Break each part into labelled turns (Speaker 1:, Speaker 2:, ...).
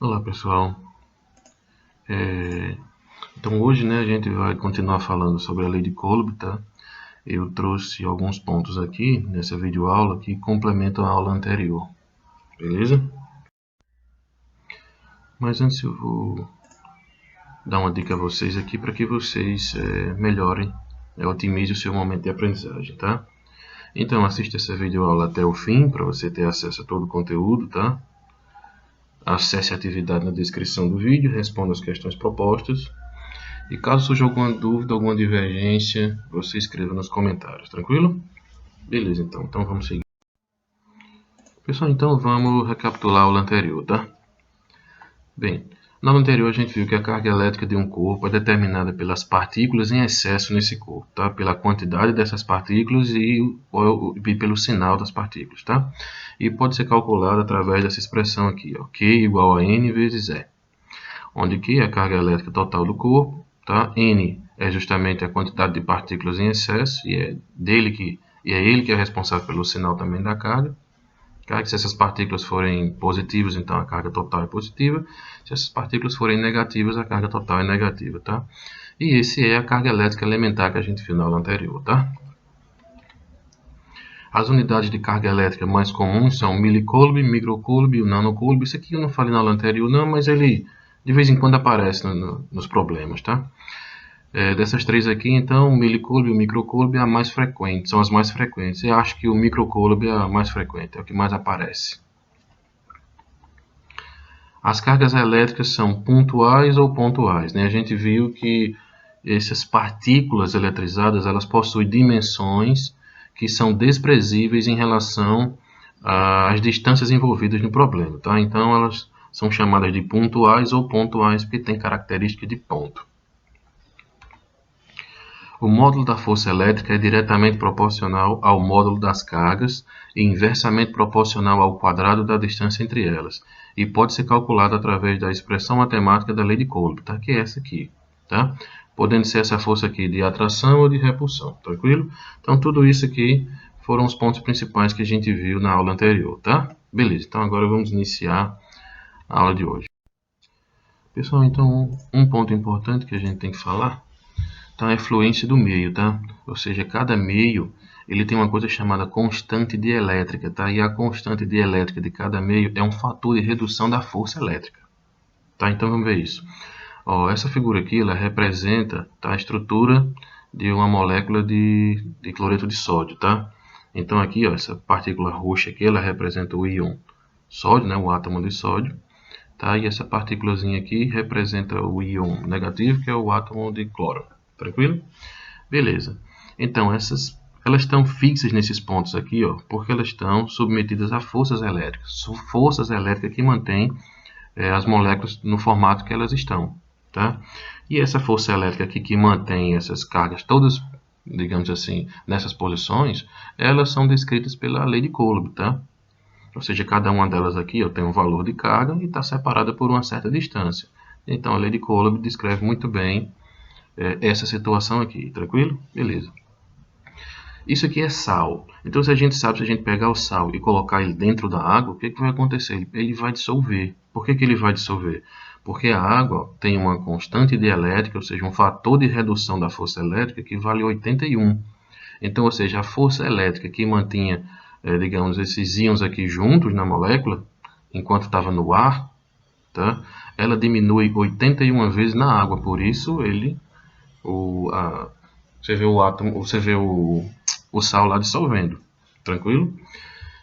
Speaker 1: Olá pessoal, então hoje a gente vai continuar falando sobre a lei de Coulomb, tá? Eu trouxe alguns pontos aqui nessa videoaula que complementam a aula anterior, beleza? Mas antes eu vou dar uma dica a vocês aqui para que vocês melhorem, otimizem o seu momento de aprendizagem, tá? Então assista essa videoaula até o fim para você ter acesso a todo o conteúdo, tá? Acesse a atividade na descrição do vídeo, responda as questões propostas. E caso surja alguma dúvida, alguma divergência, você escreva nos comentários, tranquilo? Beleza, então vamos seguir. Pessoal, então vamos recapitular a aula anterior, tá? Bem, na aula anterior a gente viu que a carga elétrica de um corpo é determinada pelas partículas em excesso nesse corpo, tá? Pela quantidade dessas partículas e pelo sinal das partículas, tá? E pode ser calculada através dessa expressão aqui, ó, Q igual a N vezes E, onde Q é a carga elétrica total do corpo, tá? N é justamente a quantidade de partículas em excesso e é ele que é responsável pelo sinal também da carga. Se essas partículas forem positivas, então a carga total é positiva. Se essas partículas forem negativas, a carga total é negativa, tá? E esse é a carga elétrica elementar que a gente viu na aula anterior, tá? As unidades de carga elétrica mais comuns são milicoulomb, microcoulomb e o nanocoulomb. Isso aqui eu não falei na aula anterior não, mas ele de vez em quando aparece nos problemas, tá? Dessas três aqui, então, o milicoulomb e o microcoulomb é a mais frequente, são as mais frequentes. Eu acho que o microcoulomb é a mais frequente, é o que mais aparece. As cargas elétricas são pontuais ou pontuais, né? A gente viu que essas partículas eletrizadas, elas possuem dimensões que são desprezíveis em relação às distâncias envolvidas no problema, tá? Então, elas são chamadas de pontuais ou pontuais porque têm característica de ponto. O módulo da força elétrica é diretamente proporcional ao módulo das cargas e inversamente proporcional ao quadrado da distância entre elas, e pode ser calculado através da expressão matemática da lei de Coulomb, tá? Que é essa aqui, tá? Podendo ser essa força aqui de atração ou de repulsão, tranquilo? Então tudo isso aqui foram os pontos principais que a gente viu na aula anterior, tá? Beleza, então agora vamos iniciar a aula de hoje. Pessoal, então um ponto importante que a gente tem que falar, então, a influência do meio, tá? Ou seja, cada meio ele tem uma coisa chamada constante dielétrica, tá? E a constante dielétrica de cada meio é um fator de redução da força elétrica, tá? Então vamos ver isso. Ó, essa figura aqui ela representa, tá, a estrutura de uma molécula de cloreto de sódio, tá? Então aqui, ó, essa partícula roxa aqui ela representa o íon sódio, né? O átomo de sódio. Tá? E essa partículazinha aqui representa o íon negativo, que é o átomo de cloro. Tranquilo? Beleza. Então, elas estão fixas nesses pontos aqui, ó, porque elas estão submetidas a forças elétricas. São forças elétricas que mantêm as moléculas no formato que elas estão. Tá? E essa força elétrica aqui que mantém essas cargas todas, digamos assim, nessas posições, elas são descritas pela lei de Coulomb, tá? Ou seja, cada uma delas aqui ó, tem um valor de carga e está separada por uma certa distância. Então, a lei de Coulomb descreve muito bem essa situação aqui, tranquilo? Beleza. Isso aqui é sal. Então, se a gente sabe, se a gente pegar o sal e colocar ele dentro da água, o que vai acontecer? Ele vai dissolver. Por que ele vai dissolver? Porque a água tem uma constante dielétrica, ou seja, um fator de redução da força elétrica que vale 81. Então, ou seja, a força elétrica que mantinha, digamos, esses íons aqui juntos na molécula, enquanto estava no ar, tá? Ela diminui 81 vezes na água. Por isso, você vê o átomo, você vê o sal lá dissolvendo. Tranquilo?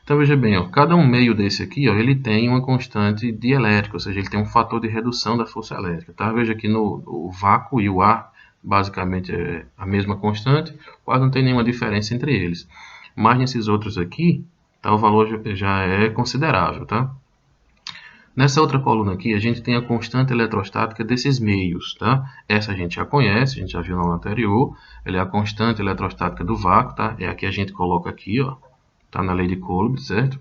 Speaker 1: Então veja bem, ó, cada um meio desse aqui, ó, ele tem uma constante dielétrica, ou seja, ele tem um fator de redução da força elétrica. Tá? Veja que o vácuo e o ar basicamente é a mesma constante, quase não tem nenhuma diferença entre eles. Mas nesses outros aqui, tá, o valor já é considerável. Tá? Nessa outra coluna aqui, a gente tem a constante eletrostática desses meios. Tá? Essa a gente já conhece, a gente já viu na aula anterior, ela é a constante eletrostática do vácuo, tá? É a que a gente coloca aqui, ó. Tá na lei de Coulomb, certo?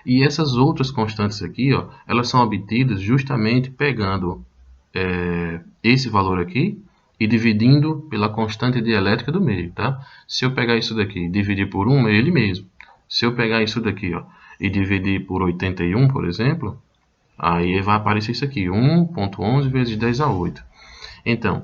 Speaker 1: E essas outras constantes aqui, ó, elas são obtidas justamente pegando esse valor aqui e dividindo pela constante dielétrica do meio, tá? Se eu pegar isso daqui e dividir por 1, é ele mesmo. Se eu pegar isso daqui, ó, e dividir por 81, por exemplo, Aí vai aparecer isso aqui, 1.11 vezes 10 a 8. Então,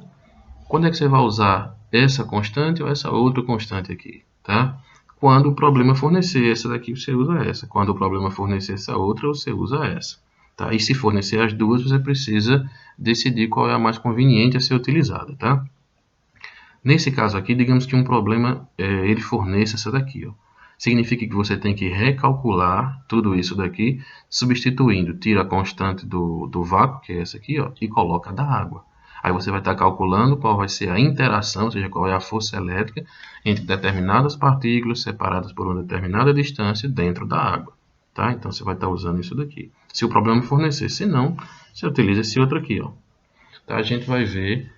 Speaker 1: quando é que você vai usar essa constante ou essa outra constante aqui, tá? Quando o problema fornecer essa daqui, você usa essa. Quando o problema fornecer essa outra, você usa essa. Tá? E se fornecer as duas, você precisa decidir qual é a mais conveniente a ser utilizada, tá? Nesse caso aqui, digamos que um problema ele forneça essa daqui, ó. Significa que você tem que recalcular tudo isso daqui, substituindo, tira a constante do vácuo, que é essa aqui, ó, e coloca a da água. Aí você vai estar calculando qual vai ser a interação, ou seja, qual é a força elétrica entre determinadas partículas separadas por uma determinada distância dentro da água. Tá? Então você vai estar usando isso daqui. Se o problema fornecer, se não, você utiliza esse outro aqui, ó. Tá? A gente vai ver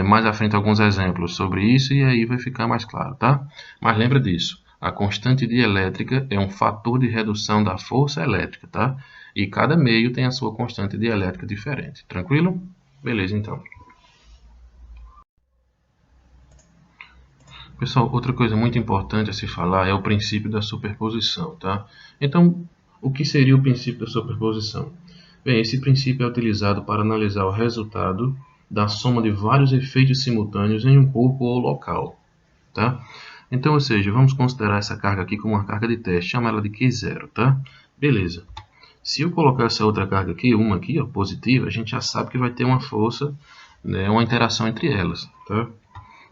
Speaker 1: mais à frente alguns exemplos sobre isso e aí vai ficar mais claro, tá? Mas lembra disso, a constante dielétrica é um fator de redução da força elétrica, tá? E cada meio tem a sua constante dielétrica diferente, tranquilo? Beleza, então. Pessoal, outra coisa muito importante a se falar é o princípio da superposição, tá? Então, o que seria o princípio da superposição? Bem, esse princípio é utilizado para analisar o resultado da soma de vários efeitos simultâneos em um corpo ou local, tá? Então, ou seja, vamos considerar essa carga aqui como uma carga de teste, chama ela de Q0, tá? Beleza. Se eu colocar essa outra carga aqui, uma aqui, ó, positiva, a gente já sabe que vai ter uma força, né, uma interação entre elas, tá?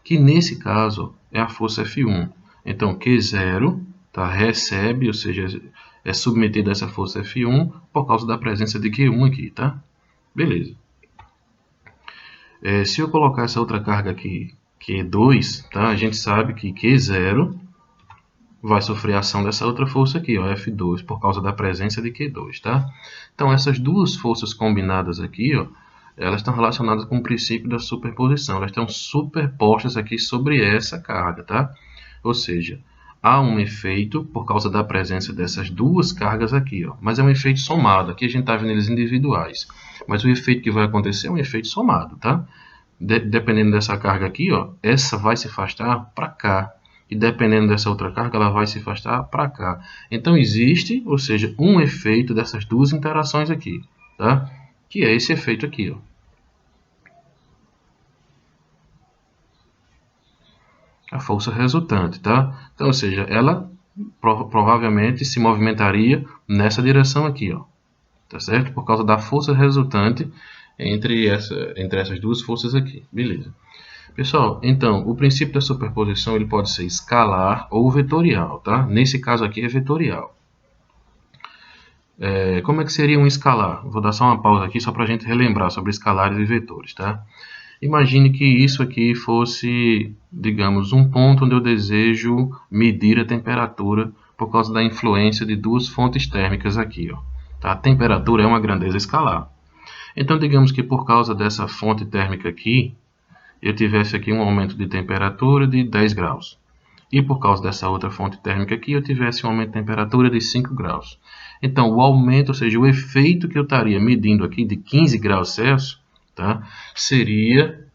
Speaker 1: Que nesse caso é a força F1. Então, Q0 tá, recebe, ou seja, é submetido a essa força F1 por causa da presença de Q1 aqui, tá? Beleza. Se eu colocar essa outra carga aqui, Q2, tá? A gente sabe que Q0 vai sofrer a ação dessa outra força aqui, ó, F2, por causa da presença de Q2, tá? Então, essas duas forças combinadas aqui, ó, elas estão relacionadas com o princípio da superposição. Elas estão superpostas aqui sobre essa carga, tá? Ou seja, há um efeito por causa da presença dessas duas cargas aqui, ó. Mas é um efeito somado. Aqui a gente está vendo eles individuais. Mas o efeito que vai acontecer é um efeito somado, tá? Dependendo dessa carga aqui, ó, essa vai se afastar para cá. E dependendo dessa outra carga, ela vai se afastar para cá. Então existe, ou seja, um efeito dessas duas interações aqui, tá? Que é esse efeito aqui, ó. A força resultante, tá? Então, ou seja, ela provavelmente se movimentaria nessa direção aqui, ó. Tá certo? Por causa da força resultante entre essas duas forças aqui. Beleza. Pessoal, então, o princípio da superposição ele pode ser escalar ou vetorial, tá? Nesse caso aqui é vetorial. Como é que seria um escalar? Vou dar só uma pausa aqui só para a gente relembrar sobre escalares e vetores, tá? Imagine que isso aqui fosse, digamos, um ponto onde eu desejo medir a temperatura por causa da influência de duas fontes térmicas aqui, ó. Tá? A temperatura é uma grandeza escalar. Então, digamos que por causa dessa fonte térmica aqui, eu tivesse aqui um aumento de temperatura de 10 graus. E por causa dessa outra fonte térmica aqui, eu tivesse um aumento de temperatura de 5 graus. Então, o aumento, ou seja, o efeito que eu estaria medindo aqui de 15 graus Celsius, tá, seria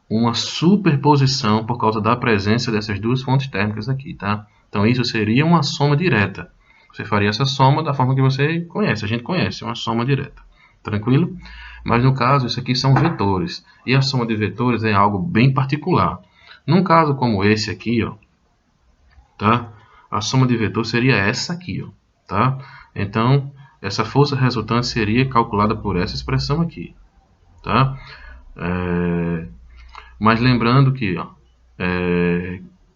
Speaker 1: uma superposição por causa da presença dessas duas fontes térmicas aqui, tá? Então, isso seria uma soma direta. Você faria essa soma da forma que você conhece, a gente conhece, uma soma direta. Tranquilo? Mas no caso, isso aqui são vetores. E a soma de vetores é algo bem particular. Num caso como esse aqui, ó, tá? A soma de vetor seria essa aqui, ó, tá? Então, essa força resultante seria calculada por essa expressão aqui, tá? Mas lembrando que ó,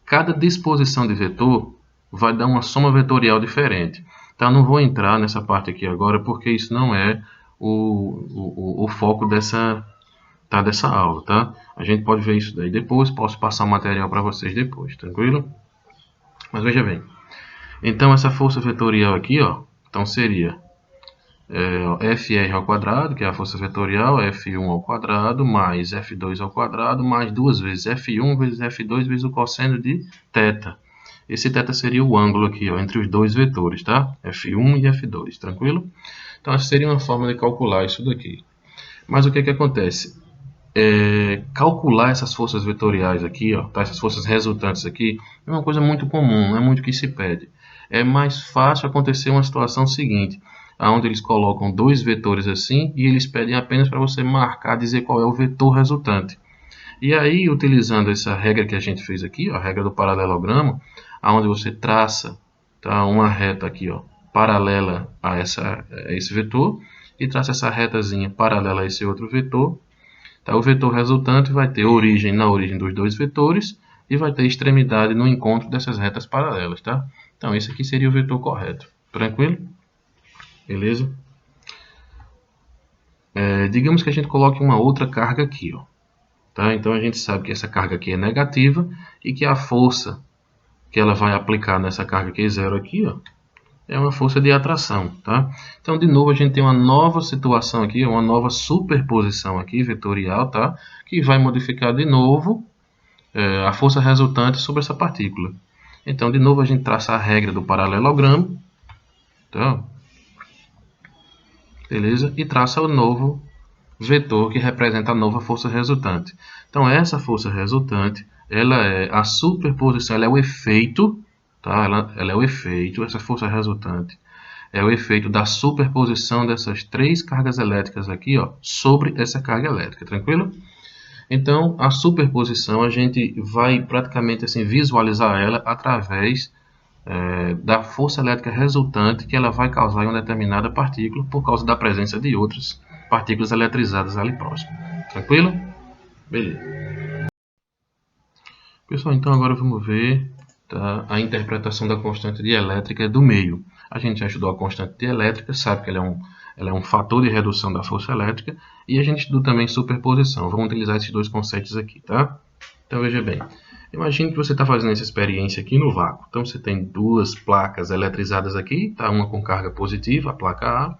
Speaker 1: cada disposição de vetor vai dar uma soma vetorial diferente. Tá? Não vou entrar nessa parte aqui agora, porque isso não é o foco dessa aula. Tá? A gente pode ver isso daí depois, posso passar o material para vocês depois, tranquilo? Mas veja bem, então essa força vetorial aqui, ó, então seria Fr ao quadrado, que é a força vetorial, F1 ao quadrado, mais F2 ao quadrado, mais duas vezes F1 vezes F2 vezes o cosseno de θ. Esse θ seria o ângulo aqui, ó, entre os dois vetores, tá? F1 e F2, tranquilo? Então, essa seria uma forma de calcular isso daqui. Mas o que acontece? Calcular essas forças vetoriais aqui, ó, tá? Essas forças resultantes aqui, é uma coisa muito comum, não é muito que se pede. É mais fácil acontecer uma situação seguinte. onde eles colocam dois vetores assim e eles pedem apenas para você marcar, dizer qual é o vetor resultante. E aí, utilizando essa regra que a gente fez aqui, ó, a regra do paralelogramo, onde você traça, tá, uma reta aqui, ó, paralela a esse vetor e traça essa retazinha paralela a esse outro vetor. Tá, o vetor resultante vai ter origem na origem dos dois vetores e vai ter extremidade no encontro dessas retas paralelas. Tá? Então, esse aqui seria o vetor correto. Tranquilo? Beleza? Digamos que a gente coloque uma outra carga aqui. Ó. Tá? Então, a gente sabe que essa carga aqui é negativa e que a força que ela vai aplicar nessa carga aqui, zero aqui, ó, é uma força de atração. Tá? Então, de novo, a gente tem uma nova situação aqui, uma nova superposição aqui, vetorial, tá? Que vai modificar de novo a força resultante sobre essa partícula. Então, de novo, a gente traça a regra do paralelogramo, tá? Beleza? E traça o novo vetor que representa a nova força resultante. Então, essa força resultante, ela é a superposição, ela é o efeito, tá? Ela é o efeito, essa força resultante é o efeito da superposição dessas três cargas elétricas aqui, ó, sobre essa carga elétrica, tranquilo? Então, a superposição a gente vai praticamente assim visualizar ela através da força elétrica resultante que ela vai causar em uma determinada partícula por causa da presença de outras partículas eletrizadas ali próximo. Tranquilo? Beleza. Pessoal, então agora vamos ver, tá, a interpretação da constante dielétrica do meio. A gente já estudou a constante dielétrica, sabe que ela é um fator de redução da força elétrica, e a gente estudou também superposição. Vamos utilizar esses dois conceitos aqui, tá? Então veja bem, imagine que você está fazendo essa experiência aqui no vácuo. Então você tem duas placas eletrizadas aqui, tá? Uma com carga positiva, a placa A,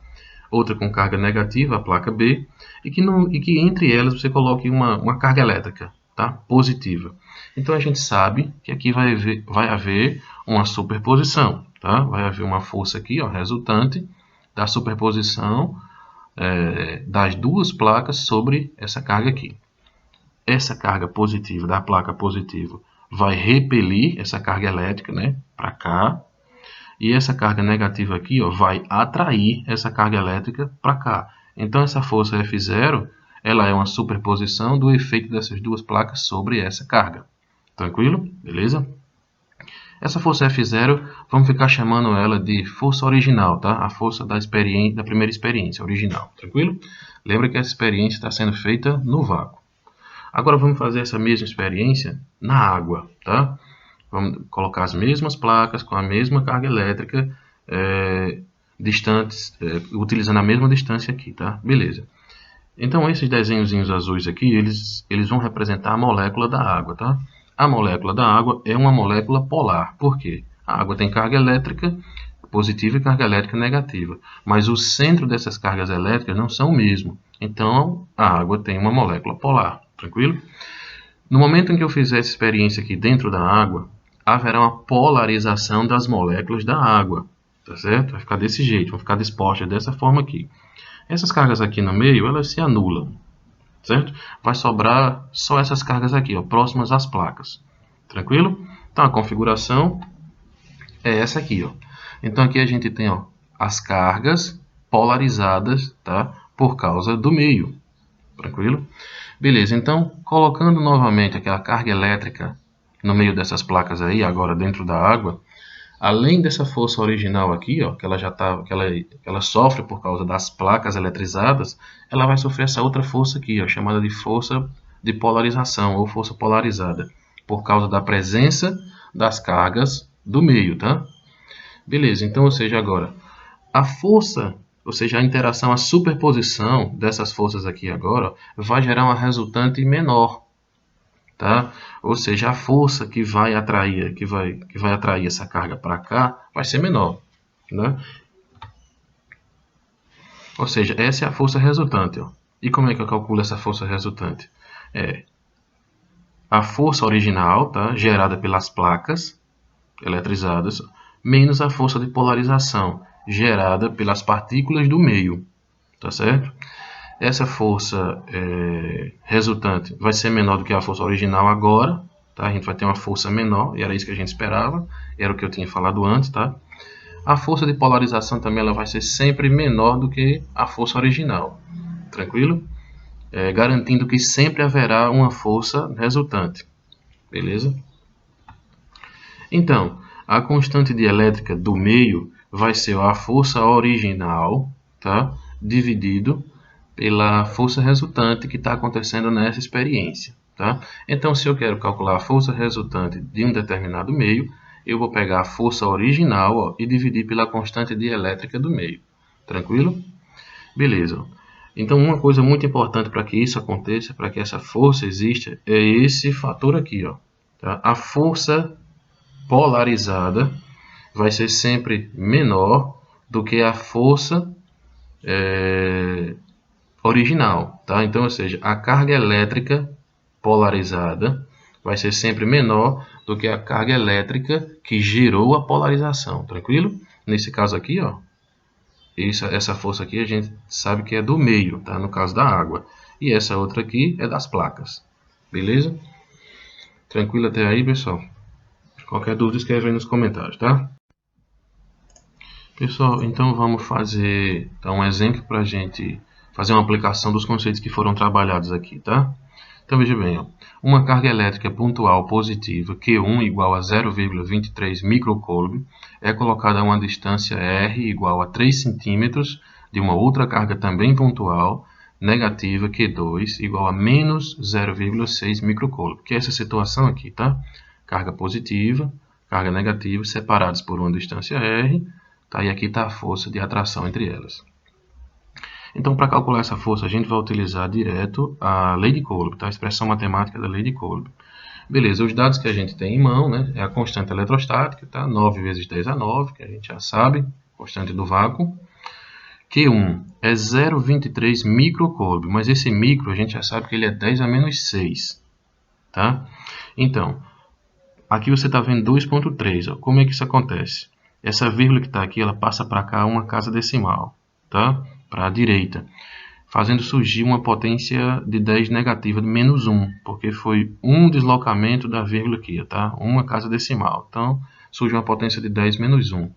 Speaker 1: outra com carga negativa, a placa B, e que entre elas você coloque uma carga elétrica, tá? Positiva. Então a gente sabe que aqui vai haver uma superposição, tá? Vai haver uma força aqui, ó, resultante da superposição das duas placas sobre essa carga aqui. Essa carga positiva da placa positiva vai repelir essa carga elétrica, né, para cá. E essa carga negativa aqui, ó, vai atrair essa carga elétrica para cá. Então essa força F0, ela é uma superposição do efeito dessas duas placas sobre essa carga. Tranquilo? Beleza? Essa força F0, vamos ficar chamando ela de força original, tá? A força da primeira experiência, original. Tranquilo? Lembra que essa experiência está sendo feita no vácuo. Agora vamos fazer essa mesma experiência na água, tá? Vamos colocar as mesmas placas com a mesma carga elétrica distantes, utilizando a mesma distância aqui, tá? Beleza. Então esses desenhozinhos azuis aqui, eles vão representar a molécula da água, tá? A molécula da água é uma molécula polar. Por quê? A água tem carga elétrica positiva e carga elétrica negativa. Mas o centro dessas cargas elétricas não são o mesmo. Então, a água tem uma molécula polar. Tranquilo? No momento em que eu fizer essa experiência aqui dentro da água, haverá uma polarização das moléculas da água. Tá certo? Vai ficar desse jeito, vão ficar dispostas dessa forma aqui. Essas cargas aqui no meio, elas se anulam. Certo? Vai sobrar só essas cargas aqui, ó, próximas às placas. Tranquilo? Então a configuração é essa aqui, ó. Então aqui a gente tem, ó, as cargas polarizadas, tá? Por causa do meio. Tranquilo? Beleza, então colocando novamente aquela carga elétrica no meio dessas placas aí, agora dentro da água, além dessa força original aqui, ó, que ela sofre por causa das placas eletrizadas, ela vai sofrer essa outra força aqui, ó, chamada de força de polarização ou força polarizada, por causa da presença das cargas do meio, tá? Beleza, então, ou seja, agora, a força, ou seja, a interação, a superposição dessas forças aqui agora, ó, vai gerar uma resultante menor. Tá? Ou seja, a força que vai atrair essa carga para cá vai ser menor, né? Ou seja, essa é a força resultante, ó. E como é que eu calculo essa força resultante? A força original, tá, gerada pelas placas eletrizadas, menos a força de polarização gerada pelas partículas do meio, tá certo? Essa força resultante vai ser menor do que a força original agora, tá? A gente vai ter uma força menor, e era isso que a gente esperava, era o que eu tinha falado antes, tá? A força de polarização também ela vai ser sempre menor do que a força original. Tranquilo? Garantindo que sempre haverá uma força resultante. Beleza? Então, a constante dielétrica do meio vai ser a força original, tá? Dividido pela força resultante que está acontecendo nessa experiência. Tá? Então, se eu quero calcular a força resultante de um determinado meio, eu vou pegar a força original e dividir pela constante dielétrica do meio. Tranquilo? Beleza. Então, uma coisa muito importante para que isso aconteça, para que essa força exista, é esse fator aqui. Ó, tá? A força polarizada vai ser sempre menor do que a força original. Tá? Então, ou seja, a carga elétrica polarizada vai ser sempre menor do que a carga elétrica que gerou a polarização. Tranquilo? Nesse caso aqui, ó, essa força aqui a gente sabe que é do meio, tá? No caso da água. E essa outra aqui é das placas. Beleza? Tranquilo até aí, pessoal? Qualquer dúvida, escreve aí nos comentários, tá? Pessoal, então vamos fazer um exemplo para a gente fazer uma aplicação dos conceitos que foram trabalhados aqui, tá? Então veja bem, ó. Uma carga elétrica pontual positiva Q1 igual a 0,23 microcoulomb é colocada a uma distância R igual a 3 centímetros de uma outra carga também pontual negativa Q2 igual a menos 0,6 microcoulomb, que é essa situação aqui, tá? Carga positiva, carga negativa separadas por uma distância R, tá? E aqui está a força de atração entre elas. Então, para calcular essa força, a gente vai utilizar direto a lei de Coulomb, tá? A expressão matemática da lei de Coulomb. Beleza, os dados que a gente tem em mão, né, é a constante eletrostática, tá? 9 vezes 10 a 9, que a gente já sabe, constante do vácuo. Q1 é 0,23 microcoulomb, mas esse micro a gente já sabe que ele é 10 a menos 6, tá? Então, aqui você está vendo 2,3, como é que isso acontece? Essa vírgula que está aqui, ela passa para cá uma casa decimal, tá? Para a direita, fazendo surgir uma potência de 10 negativa de menos 1, porque foi um deslocamento da vírgula aqui, tá? Uma casa decimal. Então, surge uma potência de 10 menos 1.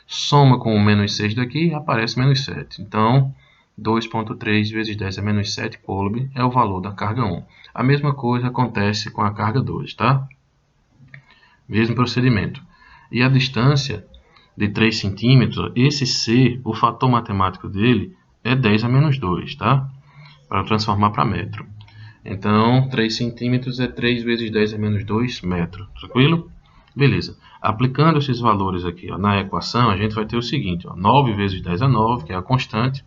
Speaker 1: Soma com o menos 6 daqui, aparece menos 7. Então, 2,3 vezes 10 a menos 7 coulomb é o valor da carga 1. A mesma coisa acontece com a carga 2, tá? Mesmo procedimento. E a distância de 3 centímetros, esse C, o fator matemático dele, é 10 a menos 2, tá? Para transformar para metro. Então, 3 centímetros é 3 vezes 10 a menos 2 metros. Tranquilo? Beleza. Aplicando esses valores aqui, ó, na equação, a gente vai ter o seguinte, ó, 9 vezes 10 a 9, que é a constante,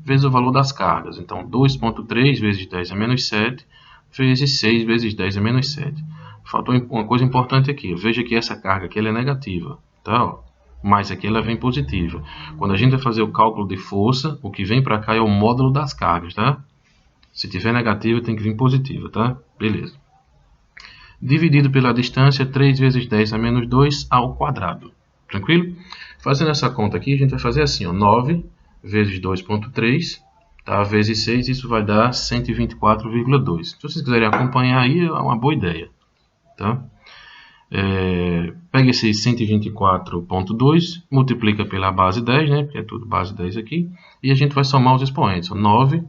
Speaker 1: vezes o valor das cargas. Então, 2,3 vezes 10 a menos 7, vezes 6 vezes 10 a menos 7. Faltou uma coisa importante aqui. Veja que essa carga aqui ela é negativa, tá? Ó. Mas aqui ela vem positiva. Quando a gente vai fazer o cálculo de força, o que vem para cá é o módulo das cargas, tá? Se tiver negativa, tem que vir positiva, tá? Beleza. Dividido pela distância, 3 vezes 10 a menos 2 ao quadrado. Tranquilo? Fazendo essa conta aqui, a gente vai fazer assim, ó, 9 vezes 2,3, tá? Vezes 6, isso vai dar 124,2. Se vocês quiserem acompanhar aí, é uma boa ideia, tá? Pega esse 124,2, multiplica pela base 10, né? Porque é tudo base 10 aqui. E a gente vai somar os expoentes. 9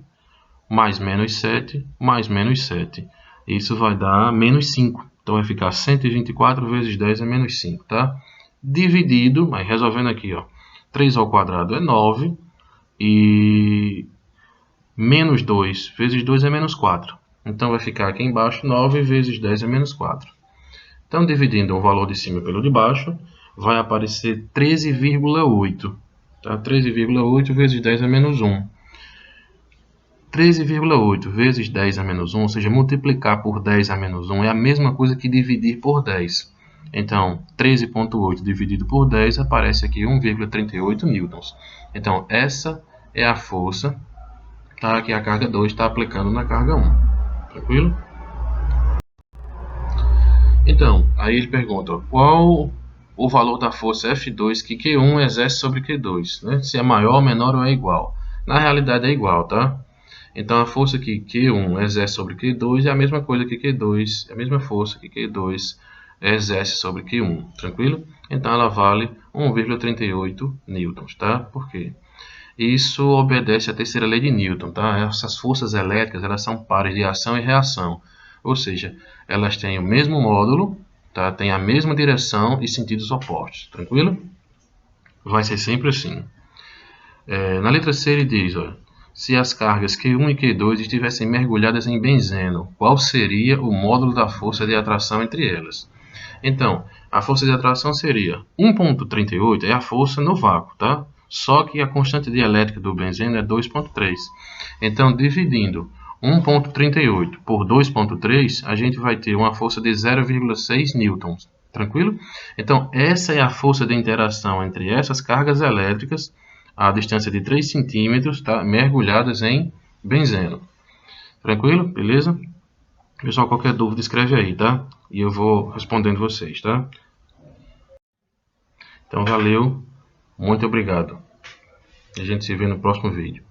Speaker 1: mais menos 7 mais menos 7. Isso vai dar menos 5. Então vai ficar 124 vezes 10 é menos 5, tá? Dividido, mas resolvendo aqui, ó. 3 ao quadrado é 9. E menos 2 vezes 2 é menos 4. Então vai ficar aqui embaixo 9 vezes 10 é menos 4. Então, dividindo o valor de cima pelo de baixo, vai aparecer 13,8. Tá? 13,8 vezes 10 a menos 1. 13,8 vezes 10 a menos 1, ou seja, multiplicar por 10 a menos 1 é a mesma coisa que dividir por 10. Então, 13,8 dividido por 10 aparece aqui 1,38 newtons. Então, essa é a força, tá, que a carga 2 está aplicando na carga 1. Tranquilo? Então, aí ele pergunta, qual o valor da força F2 que Q1 exerce sobre Q2, né? Se é maior, menor ou é igual. Na realidade é igual, tá? Então a força que Q1 exerce sobre Q2 é a mesma coisa que Q2, é a mesma força que Q2 exerce sobre Q1, tranquilo? Então ela vale 1,38 newtons, tá? Por quê? Isso obedece à terceira lei de Newton, tá? Essas forças elétricas, elas são pares de ação e reação, ou seja, elas têm o mesmo módulo, tá? Têm a mesma direção e sentidos opostos, tranquilo? Vai ser sempre assim. Na letra C ele diz, olha, se as cargas Q1 e Q2 estivessem mergulhadas em benzeno, qual seria o módulo da força de atração entre elas? Então, a força de atração seria 1,38 é a força no vácuo, tá? Só que a constante dielétrica do benzeno é 2,3. Então, dividindo 1,38 por 2,3, a gente vai ter uma força de 0,6 newtons. Tranquilo? Então, essa é a força de interação entre essas cargas elétricas a distância de 3 centímetros, tá? Mergulhadas em benzeno. Tranquilo? Beleza? Pessoal, qualquer dúvida escreve aí, tá? E eu vou respondendo vocês, tá? Então, valeu. Muito obrigado. A gente se vê no próximo vídeo.